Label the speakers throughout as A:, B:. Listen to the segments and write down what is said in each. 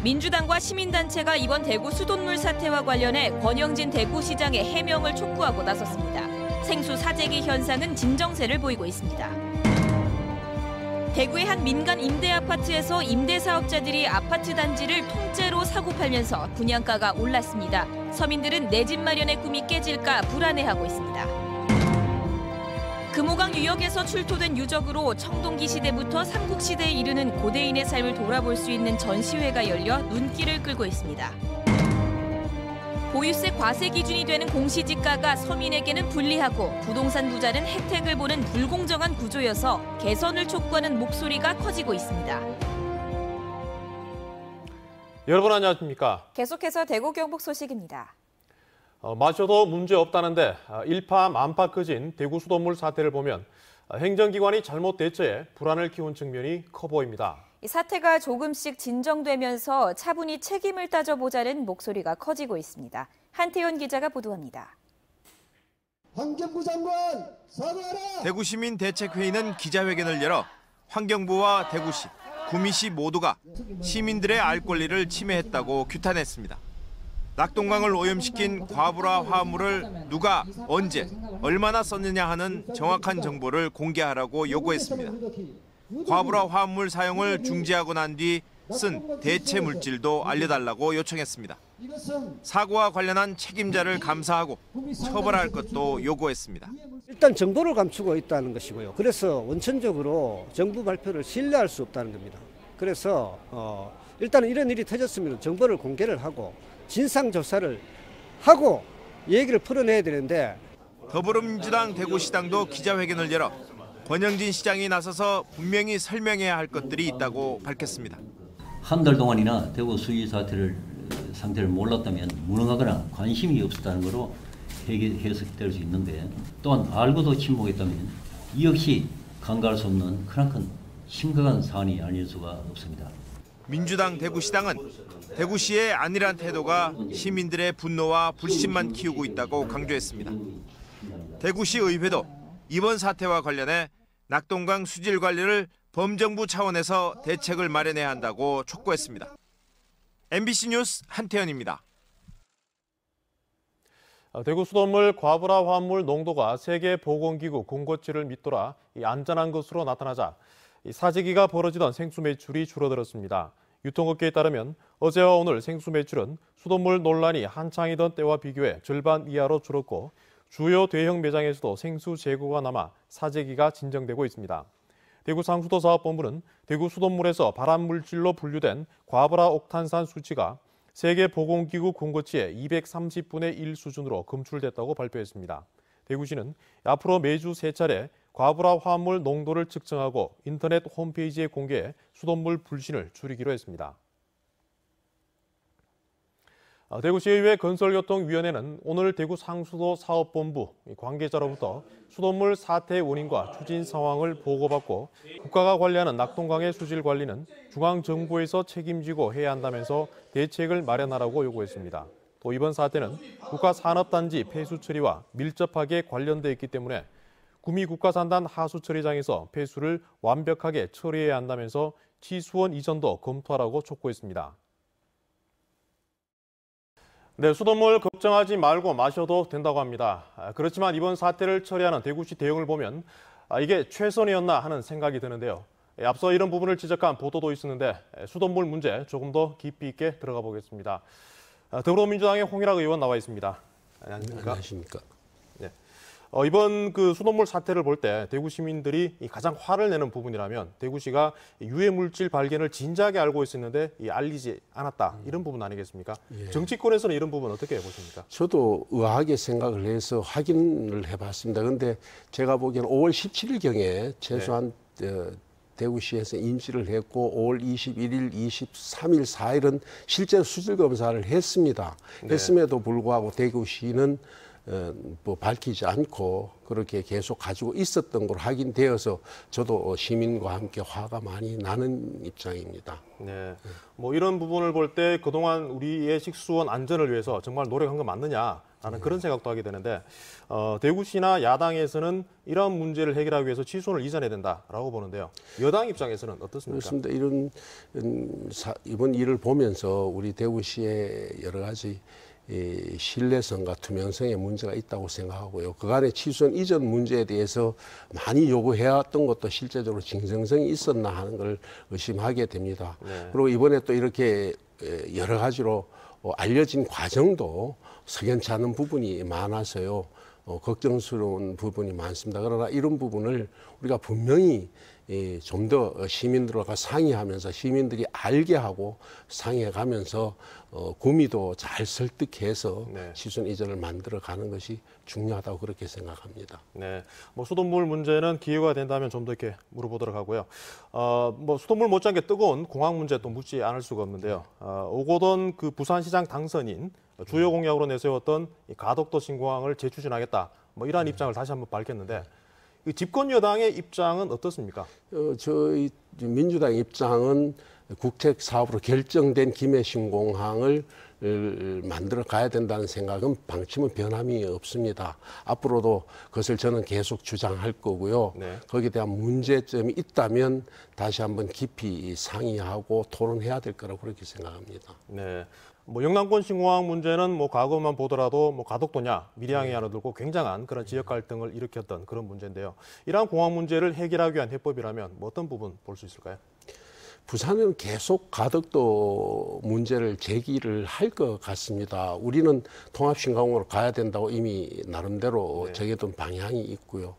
A: 민주당과 시민단체가 이번 대구 수돗물 사태와 관련해 권영진 대구시장의 해명을 촉구하고 나섰습니다. 생수 사재기 현상은 진정세를 보이고 있습니다. 대구의 한 민간 임대 아파트에서 임대 사업자들이 아파트 단지를 통째로 사고 팔면서 분양가가 올랐습니다. 서민들은 내 집 마련의 꿈이 깨질까 불안해하고 있습니다. 금호강 유역에서 출토된 유적으로 청동기 시대부터 삼국시대에 이르는 고대인의 삶을 돌아볼 수 있는 전시회가 열려 눈길을 끌고 있습니다. 보유세 과세 기준이 되는 공시지가가 서민에게는 불리하고 부동산 부자는 혜택을 보는 불공정한 구조여서 개선을 촉구하는 목소리가 커지고 있습니다.
B: 여러분 안녕하십니까?
A: 계속해서 대구 경북 소식입니다.
B: 마셔도 문제 없다는데 일파만파 커진 대구 수돗물 사태를 보면 행정기관이 잘못 대처해 불안을 키운 측면이 커 보입니다.
A: 이 사태가 조금씩 진정되면서 차분히 책임을 따져보자는 목소리가 커지고 있습니다. 한태현 기자가 보도합니다.
C: 환경부 장관 사과하라!
D: 대구시민대책회의는 기자회견을 열어 환경부와 대구시, 구미시 모두가 시민들의 알 권리를 침해했다고 규탄했습니다. 낙동강을 오염시킨 과불화 화합물을 누가 언제 얼마나 썼느냐 하는 정확한 정보를 공개하라고 요구했습니다. 과불화 화합물 사용을 중지하고 난 뒤 쓴 대체 물질도 알려달라고 요청했습니다. 사고와 관련한 책임자를 감사하고 처벌할 것도 요구했습니다.
C: 일단 정보를 감추고 있다는 것이고요. 그래서 원천적으로 정부 발표를 신뢰할 수 없다는 겁니다. 그래서 일단 이런 일이 터졌으면 정보를 공개를 하고 진상조사를 하고 얘기를 풀어내야 되는데
D: 더불어민주당 대구시당도 기자회견을 열어 권영진 시장이 나서서 분명히 설명해야 할 것들이 있다고 밝혔습니다.
E: 한 달 동안이나 대구 수위 상태를 몰랐다면 무능하거나 관심이 없었다는 것으로 해석될 수 있는데 또한 알고도 침묵했다면 이 역시 간과할 수 없는 크나큰 심각한 사안이 아닐 수가 없습니다.
D: 민주당 대구시당은 대구시의 안일한 태도가 시민들의 분노와 불신만 키우고 있다고 강조했습니다. 대구시 의회도 이번 사태와 관련해 낙동강 수질 관리를 범정부 차원에서 대책을 마련해야 한다고 촉구했습니다. MBC 뉴스 한태현입니다.
B: 대구 수돗물 과불화 화합물 농도가 세계보건기구 공고치를 밑돌아 안전한 것으로 나타나자 사재기가 벌어지던 생수 매출이 줄어들었습니다. 유통업계에 따르면 어제와 오늘 생수 매출은 수돗물 논란이 한창이던 때와 비교해 절반 이하로 줄었고 주요 대형 매장에서도 생수 재고가 남아 사재기가 진정되고 있습니다. 대구 상수도사업본부는 대구 수돗물에서 발암물질로 분류된 과불화 옥탄산 수치가 세계보건기구 공고치의 230분의 1 수준으로 검출됐다고 발표했습니다. 대구시는 앞으로 매주 3차례 과불화 화합물 농도를 측정하고 인터넷 홈페이지에 공개해 수돗물 불신을 줄이기로 했습니다. 대구시의회 건설교통위원회는 오늘 대구 상수도 사업본부 관계자로부터 수돗물 사태의 원인과 추진 상황을 보고받고 국가가 관리하는 낙동강의 수질 관리는 중앙정부에서 책임지고 해야 한다면서 대책을 마련하라고 요구했습니다. 또 이번 사태는 국가산업단지 폐수 처리와 밀접하게 관련돼 있기 때문에 구미 국가산단 하수처리장에서 폐수를 완벽하게 처리해야 한다면서 치수원 이전도 검토하라고 촉구했습니다. 네, 수돗물 걱정하지 말고 마셔도 된다고 합니다. 그렇지만 이번 사태를 처리하는 대구시 대응을 보면 이게 최선이었나 하는 생각이 드는데요. 앞서 이런 부분을 지적한 보도도 있었는데 수돗물 문제 조금 더 깊이 있게 들어가 보겠습니다. 더불어민주당의 홍일학 의원 나와 있습니다.
F: 안녕하십니까.
B: 네. 이번 수돗물 사태를 볼 때 대구 시민들이 가장 화를 내는 부분이라면 대구시가 유해 물질 발견을 진작에 알고 있었는데 알리지 않았다 이런 부분 아니겠습니까?
F: 예.
B: 정치권에서는 이런 부분 어떻게 보십니까?
F: 저도 의아하게 생각을 해서 확인을 해봤습니다. 그런데 제가 보기에는 5월 17일경에 최소한 대구시에서 인지를 했고 5월 21일, 23일, 4일은 실제로 수질 검사를 했습니다.
B: 네.
F: 했음에도 불구하고 대구시는 뭐 밝히지 않고 그렇게 계속 가지고 있었던 걸로 확인되어서 저도 시민과 함께 화가 많이 나는 입장입니다.
B: 네. 뭐 이런 부분을 볼 때 그동안 우리의 식수원 안전을 위해서 정말 노력한 거 맞느냐라는 그런 생각도 하게 되는데 대구시나 야당에서는 이런 문제를 해결하기 위해서 취수원을 이전해야 된다라고 보는데요. 여당 입장에서는 어떻습니까?
F: 그렇습니다. 이번 일을 보면서 우리 대구시의 여러 가지 신뢰성과 투명성에 문제가 있다고 생각하고요. 그간의 취수원 이전 문제에 대해서 많이 요구해왔던 것도 실제적으로 진정성이 있었나 하는 걸 의심하게 됩니다.
B: 네.
F: 그리고 이번에 또 이렇게 여러 가지로 알려진 과정도 석연치 않은 부분이 많아서요. 걱정스러운 부분이 많습니다. 그러나 이런 부분을 우리가 분명히 좀 더 시민들과 상의하면서 시민들이 알게 하고 상의해가면서 구미도 잘 설득해서
B: 네.
F: 취수원 이전을 만들어가는 것이 중요하다고 그렇게 생각합니다.
B: 네, 뭐 수돗물 문제는 기회가 된다면 좀 더 이렇게 물어보도록 하고요. 뭐 수돗물 못지않게 뜨거운 공항 문제 또 묻지 않을 수가 없는데요. 오고돈 그 부산시장 당선인 주요 공약으로 내세웠던 이 가덕도 신공항을 재추진하겠다. 뭐 이러한 입장을 다시 한번 밝혔는데 이 집권 여당의 입장은 어떻습니까?
F: 저희 민주당 입장은 국책 사업으로 결정된 김해 신공항을 만들어 가야 된다는 생각은 방침은 변함이 없습니다. 앞으로도 그것을 저는 계속 주장할 거고요.
B: 네.
F: 거기에 대한 문제점이 있다면 다시 한번 깊이 상의하고 토론해야 될 거라고 그렇게 생각합니다.
B: 네. 뭐 영남권 신공항 문제는 뭐 과거만 보더라도 뭐 가덕도냐 밀양이 하나 들고 굉장한 그런 지역 갈등을 일으켰던 그런 문제인데요. 이러한 공항 문제를 해결하기 위한 해법이라면 뭐 어떤 부분 볼 수 있을까요?
F: 부산은 계속 가덕도 문제를 제기를 할 것 같습니다. 우리는 통합신공항으로 가야 된다고 이미 나름대로 정해둔 방향이 있고요.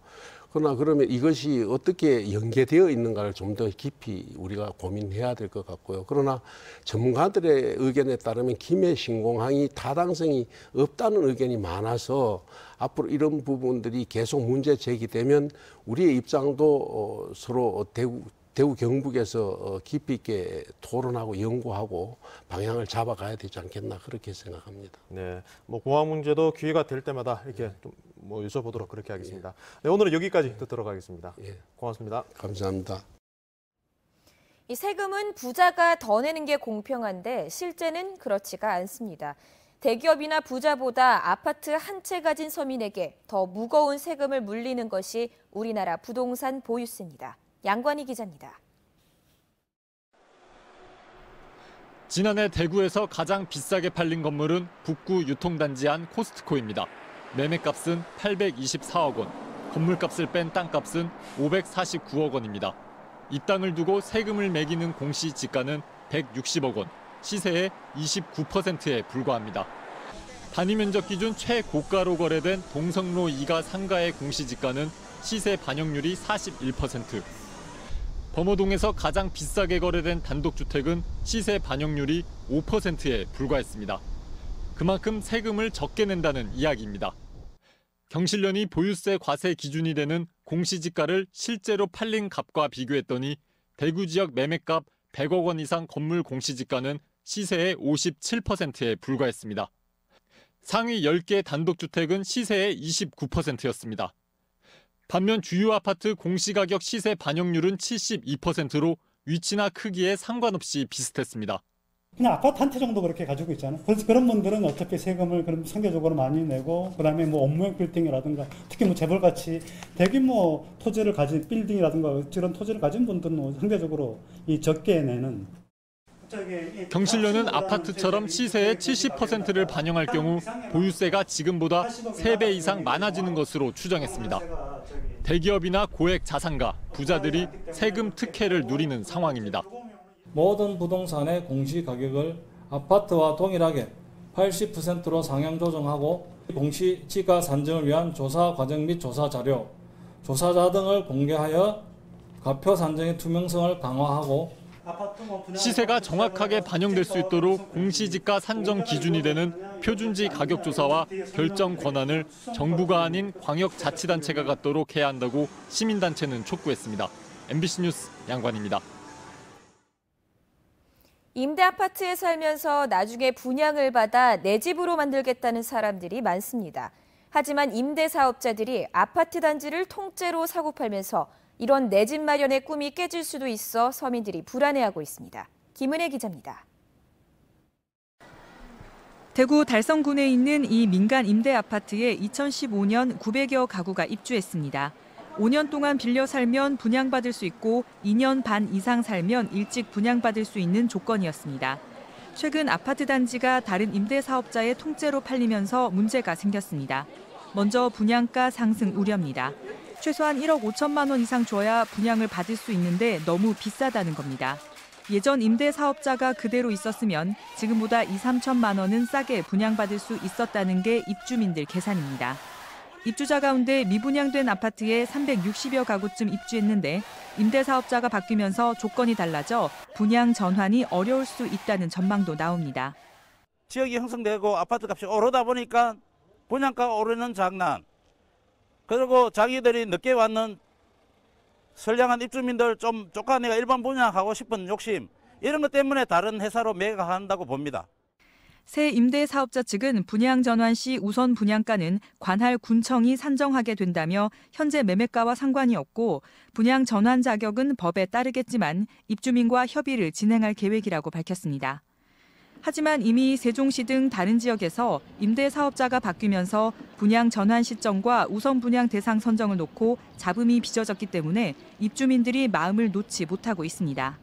F: 그러나 그러면 이것이 어떻게 연계되어 있는가를 좀 더 깊이 우리가 고민해야 될 것 같고요. 그러나 전문가들의 의견에 따르면 김해 신공항이 타당성이 없다는 의견이 많아서 앞으로 이런 부분들이 계속 문제 제기되면 우리의 입장도 서로 대구 경북에서 깊이 있게 토론하고 연구하고 방향을 잡아가야 되지 않겠나 그렇게 생각합니다.
B: 네, 뭐 공항 문제도 기회가 될 때마다 이렇게 좀 뭐 여쭤보도록 그렇게 하겠습니다. 네, 오늘은 여기까지 듣도록 하겠습니다.
F: 예.
B: 고맙습니다.
F: 감사합니다.
A: 이 세금은 부자가 더 내는 게 공평한데 실제는 그렇지가 않습니다. 대기업이나 부자보다 아파트 한 채 가진 서민에게 더 무거운 세금을 물리는 것이 우리나라 부동산 보유세입니다. 양관희 기자입니다.
G: 지난해 대구에서 가장 비싸게 팔린 건물은 북구 유통단지 안 코스트코입니다. 매매값은 824억 원, 건물값을 뺀 땅값은 549억 원입니다. 이 땅을 두고 세금을 매기는 공시지가는 160억 원, 시세의 29%에 불과합니다. 단위 면적 기준 최고가로 거래된 동성로 2가 상가의 공시지가는 시세 반영률이 41%. 범어동에서 가장 비싸게 거래된 단독주택은 시세 반영률이 5%에 불과했습니다. 그만큼 세금을 적게 낸다는 이야기입니다. 경실련이 보유세 과세 기준이 되는 공시지가를 실제로 팔린 값과 비교했더니 대구 지역 매매값 100억 원 이상 건물 공시지가는 시세의 57%에 불과했습니다. 상위 10개 단독주택은 시세의 29%였습니다. 반면 주요 아파트 공시가격 시세 반영률은 72%로 위치나 크기에 상관없이 비슷했습니다.
H: 그냥 아파트 한 채 정도 그렇게 가지고 있잖아요. 그래서 그런 분들은 어차피 세금을 그럼 상대적으로 많이 내고, 그다음에 뭐 업무용 빌딩이라든가, 특히 뭐 재벌같이 대규모 토지를 가진 빌딩이라든가 이런 토지를 가진 분들은 상대적으로 이 적게 내는.
G: 경실련은 아파트처럼 시세의 70%를 반영할 경우 보유세가 지금보다 3배 이상 많아지는 것으로 추정했습니다. 대기업이나 고액 자산가, 부자들이 세금 특혜를 누리는 상황입니다.
I: 모든 부동산의 공시가격을 아파트와 동일하게 80%로 상향 조정하고 공시지가 산정을 위한 조사 과정 및 조사 자료, 조사자 등을 공개하여 가표 산정의 투명성을 강화하고
G: 시세가 정확하게 반영될 수 있도록 공시지가 산정 기준이 되는 표준지 가격 조사와 결정 권한을 정부가 아닌 광역자치단체가 갖도록 해야 한다고 시민단체는 촉구했습니다. MBC 뉴스 양관입니다.
A: 임대 아파트에 살면서 나중에 분양을 받아 내 집으로 만들겠다는 사람들이 많습니다. 하지만 임대사업자들이 아파트 단지를 통째로 사고 팔면서 이런 내 집 마련의 꿈이 깨질 수도 있어 서민들이 불안해하고 있습니다. 김은혜 기자입니다.
J: 대구 달성군에 있는 이 민간 임대 아파트에 2015년 900여 가구가 입주했습니다. 5년 동안 빌려 살면 분양받을 수 있고 2년 반 이상 살면 일찍 분양받을 수 있는 조건이었습니다. 최근 아파트 단지가 다른 임대 사업자에 통째로 팔리면서 문제가 생겼습니다. 먼저 분양가 상승 우려입니다. 최소한 1억 5천만 원 이상 줘야 분양을 받을 수 있는데 너무 비싸다는 겁니다. 예전 임대 사업자가 그대로 있었으면 지금보다 2, 3천만 원은 싸게 분양받을 수 있었다는 게 입주민들 계산입니다. 입주자 가운데 미분양된 아파트에 360여 가구쯤 입주했는데 임대 사업자가 바뀌면서 조건이 달라져 분양 전환이 어려울 수 있다는 전망도 나옵니다.
K: 지역이 형성되고 아파트 값이 오르다 보니까 분양가가 오르는 장난, 그리고 자기들이 늦게 왔는 선량한 입주민들 좀 쫓아내가 일반 분양하고 싶은 욕심, 이런 것 때문에 다른 회사로 매각한다고 봅니다.
J: 새 임대 사업자 측은 분양 전환 시 우선 분양가는 관할 군청이 산정하게 된다며 현재 매매가와 상관이 없고 분양 전환 자격은 법에 따르겠지만 입주민과 협의를 진행할 계획이라고 밝혔습니다. 하지만 이미 세종시 등 다른 지역에서 임대 사업자가 바뀌면서 분양 전환 시점과 우선 분양 대상 선정을 놓고 잡음이 빚어졌기 때문에 입주민들이 마음을 놓지 못하고 있습니다.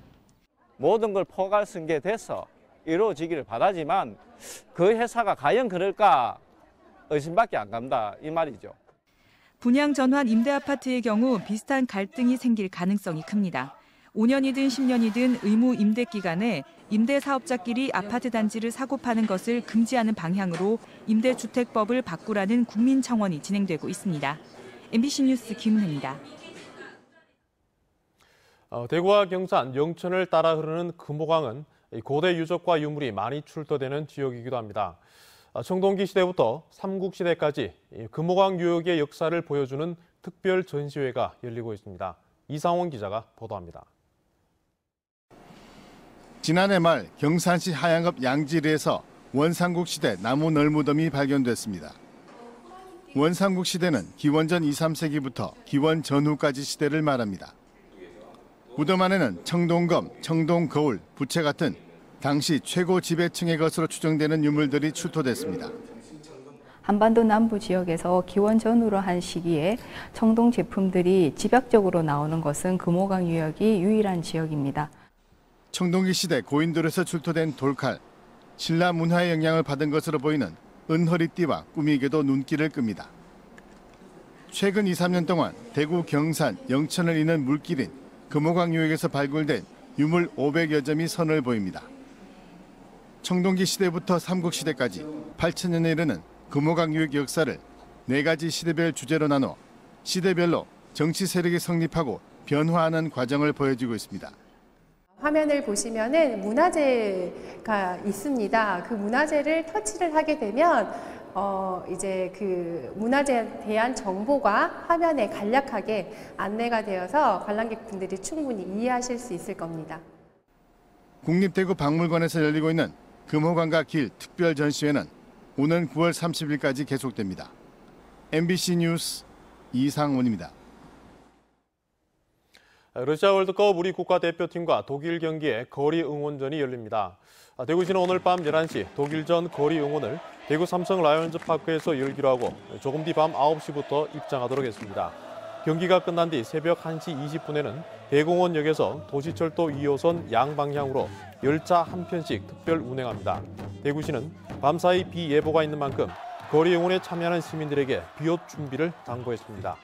L: 모든 걸 포괄 승계돼서 이루어지기를 바라지만 그 회사가 과연 그럴까 의심밖에 안 간다, 이 말이죠.
J: 분양 전환 임대 아파트의 경우 비슷한 갈등이 생길 가능성이 큽니다. 5년이든 10년이든 의무 임대 기간에 임대 사업자끼리 아파트 단지를 사고 파는 것을 금지하는 방향으로 임대주택법을 바꾸라는 국민청원이 진행되고 있습니다. MBC 뉴스 김은혜입니다.
B: 대구와 경산, 영천을 따라 흐르는 금호강은 고대 유적과 유물이 많이 출토되는 지역이기도 합니다. 청동기 시대부터 삼국시대까지 금호강 유역의 역사를 보여주는 특별 전시회가 열리고 있습니다. 이상원 기자가 보도합니다.
M: 지난해 말 경산시 하양읍 양지리에서 원삼국 시대 나무 널무덤이 발견됐습니다. 원삼국 시대는 기원전 2, 3세기부터 기원 전후까지 시대를 말합니다. 무덤 안에는 청동검, 청동거울, 부채 같은 당시 최고 지배층의 것으로 추정되는 유물들이 출토됐습니다.
N: 한반도 남부 지역에서 기원 전후로 한 시기에 청동 제품들이 집약적으로 나오는 것은 금호강 유역이 유일한 지역입니다.
M: 청동기 시대 고인돌에서 출토된 돌칼, 신라 문화의 영향을 받은 것으로 보이는 은허리띠와 꾸미개도 눈길을 끕니다. 최근 2, 3년 동안 대구, 경산, 영천을 잇는 물길인 금호강 유역에서 발굴된 유물 500여 점이 선을 보입니다. 청동기 시대부터 삼국시대까지 8,000년에 이르는 금호강 유역 역사를 4가지 시대별 주제로 나눠 시대별로 정치 세력이 성립하고 변화하는 과정을 보여주고 있습니다.
O: 화면을 보시면은 문화재가 있습니다. 그 문화재를 터치를 하게 되면 이제 그 문화재에 대한 정보가 화면에 간략하게 안내가 되어서 관람객분들이 충분히 이해하실 수 있을 겁니다.
M: 국립대구박물관에서 열리고 있는 금호강과 길 특별 전시회는 오는 9월 30일까지 계속됩니다. MBC 뉴스 이상원입니다.
B: 러시아 월드컵 우리 국가대표팀과 독일 경기에 거리 응원전이 열립니다. 대구시는 오늘 밤 11시 독일전 거리 응원을 대구 삼성 라이온즈 파크에서 열기로 하고 조금 뒤 밤 9시부터 입장하도록 했습니다. 경기가 끝난 뒤 새벽 1시 20분에는 대공원역에서 도시철도 2호선 양방향으로 열차 한 편씩 특별 운행합니다. 대구시는 밤사이 비 예보가 있는 만큼 거리 응원에 참여하는 시민들에게 비옷 준비를 당부했습니다.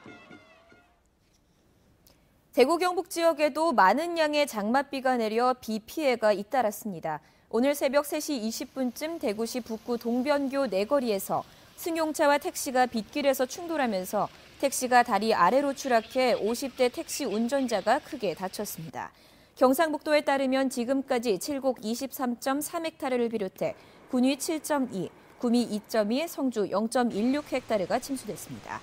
A: 대구 경북 지역에도 많은 양의 장맛비가 내려 비 피해가 잇따랐습니다. 오늘 새벽 3시 20분쯤 대구시 북구 동변교 내거리에서 승용차와 택시가 빗길에서 충돌하면서 택시가 다리 아래로 추락해 50대 택시 운전자가 크게 다쳤습니다. 경상북도에 따르면 지금까지 칠곡 23.3헥타르를 비롯해 군위 7.2, 구미 2.2, 성주 0.16헥타르가 침수됐습니다.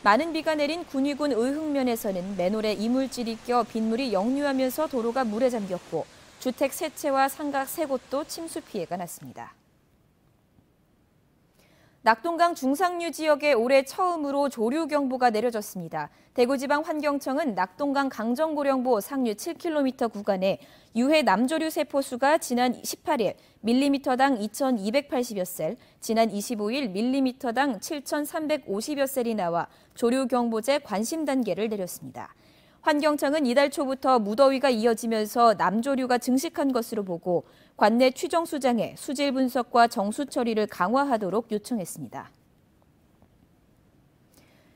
A: 많은 비가 내린 군위군 의흥면에서는 맨홀에 이물질이 껴 빗물이 역류하면서 도로가 물에 잠겼고 주택 3채와 상가 3곳도 침수 피해가 났습니다. 낙동강 중상류 지역에 올해 처음으로 조류경보가 내려졌습니다. 대구지방환경청은 낙동강 강정고령보 상류 7km 구간에 유해 남조류 세포수가 지난 18일 밀리미터당 2,280여 셀, 지난 25일 밀리미터당 7,350여 셀이 나와 조류경보제 관심 단계를 내렸습니다. 환경청은 이달 초부터 무더위가 이어지면서 남조류가 증식한 것으로 보고 관내 취정수장에 수질 분석과 정수 처리를 강화하도록 요청했습니다.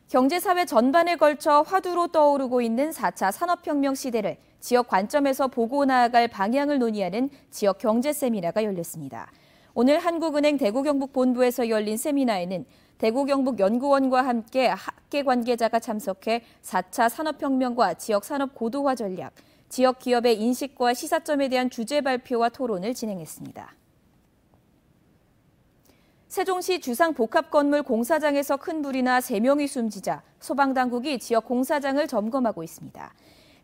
A: 경제사회 전반에 걸쳐 화두로 떠오르고 있는 4차 산업혁명 시대를 지역 관점에서 보고 나아갈 방향을 논의하는 지역 경제 세미나가 열렸습니다. 오늘 한국은행 대구경북본부에서 열린 세미나에는 대구경북연구원과 함께 학계 관계자가 참석해 4차 산업혁명과 지역 산업 고도화 전략, 지역 기업의 인식과 시사점에 대한 주제 발표와 토론을 진행했습니다. 세종시 주상복합건물 공사장에서 큰 불이 나 3명이 숨지자 소방당국이 지역 공사장을 점검하고 있습니다.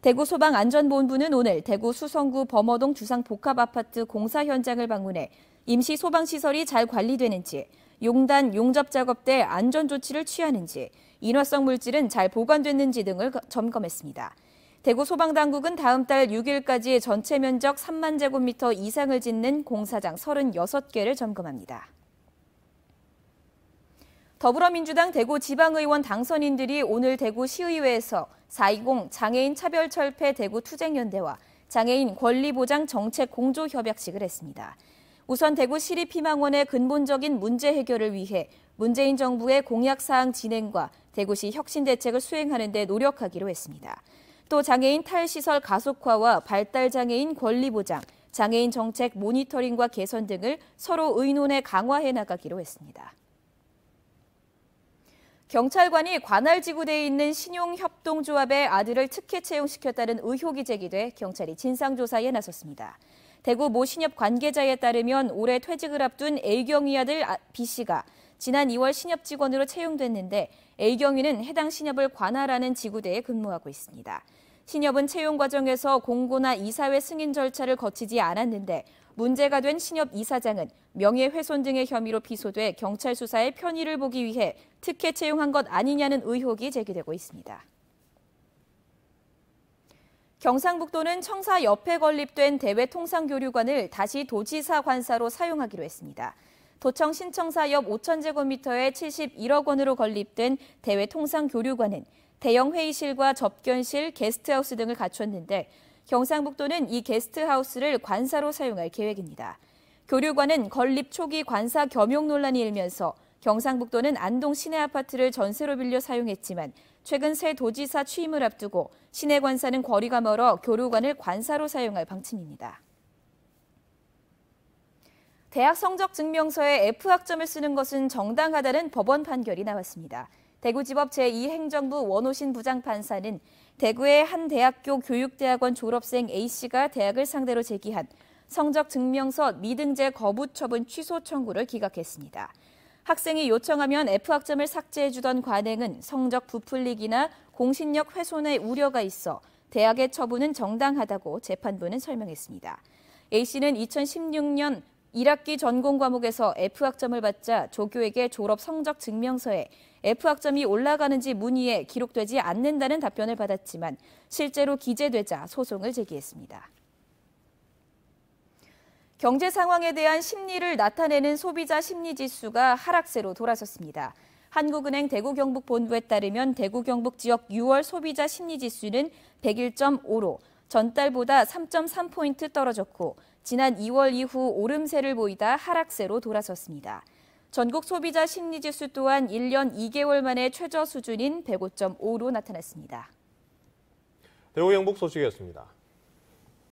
A: 대구소방안전본부는 오늘 대구 수성구 범어동 주상복합아파트 공사 현장을 방문해 임시 소방시설이 잘 관리되는지, 용단, 용접 작업 때 안전조치를 취하는지, 인화성 물질은 잘 보관됐는지 등을 점검했습니다. 대구소방당국은 다음 달 6일까지 전체 면적 3만 제곱미터 이상을 짓는 공사장 36개를 점검합니다. 더불어민주당 대구지방의원 당선인들이 오늘 대구시의회에서 4.20 장애인 차별철폐 대구투쟁연대와 장애인 권리보장 정책 공조협약식을 했습니다. 우선 대구시립희망원의 근본적인 문제 해결을 위해 문재인 정부의 공약사항 진행과 대구시 혁신대책을 수행하는 데 노력하기로 했습니다. 또 장애인 탈시설 가속화와 발달장애인 권리보장, 장애인 정책 모니터링과 개선 등을 서로 의논해 강화해 나가기로 했습니다. 경찰관이 관할지구대에 있는 신용협동조합의 아들을 특혜 채용시켰다는 의혹이 제기돼 경찰이 진상조사에 나섰습니다. 대구 모 신협 관계자에 따르면 올해 퇴직을 앞둔 A경위 아들 B씨가 지난 2월 신협 직원으로 채용됐는데 A경위는 해당 신협을 관할하는 지구대에 근무하고 있습니다. 신협은 채용 과정에서 공고나 이사회 승인 절차를 거치지 않았는데 문제가 된 신협 이사장은 명예훼손 등의 혐의로 기소돼 경찰 수사의 편의를 보기 위해 특혜 채용한 것 아니냐는 의혹이 제기되고 있습니다. 경상북도는 청사 옆에 건립된 대외통상교류관을 다시 도지사 관사로 사용하기로 했습니다. 도청 신청사 옆 5,000제곱미터에 71억 원으로 건립된 대외통상교류관은 대형 회의실과 접견실, 게스트하우스 등을 갖췄는데 경상북도는 이 게스트하우스를 관사로 사용할 계획입니다. 교류관은 건립 초기 관사 겸용 논란이 일면서 경상북도는 안동 시내아파트를 전세로 빌려 사용했지만 최근 새 도지사 취임을 앞두고 시내 관사는 거리가 멀어 교류관을 관사로 사용할 방침입니다. 대학 성적 증명서에 F학점을 쓰는 것은 정당하다는 법원 판결이 나왔습니다. 대구지법 제2행정부 원호신 부장판사는 대구의 한 대학교 교육대학원 졸업생 A씨가 대학을 상대로 제기한 성적 증명서 미등재 거부 처분 취소 청구를 기각했습니다. 학생이 요청하면 F학점을 삭제해주던 관행은 성적 부풀리기나 공신력 훼손의 우려가 있어 대학의 처분은 정당하다고 재판부는 설명했습니다. A씨는 2016년 1학기 전공 과목에서 F학점을 받자 조교에게 졸업 성적 증명서에 F학점이 올라가는지 문의해 기록되지 않는다는 답변을 받았지만 실제로 기재되자 소송을 제기했습니다. 경제 상황에 대한 심리를 나타내는 소비자 심리지수가 하락세로 돌아섰습니다. 한국은행 대구경북본부에 따르면 대구경북 지역 6월 소비자 심리지수는 101.5로 전달보다 3.3포인트 떨어졌고 지난 2월 이후 오름세를 보이다 하락세로 돌아섰습니다. 전국 소비자 심리지수 또한 1년 2개월 만에 최저 수준인 105.5로 나타났습니다.
B: 대구 경북 소식이었습니다.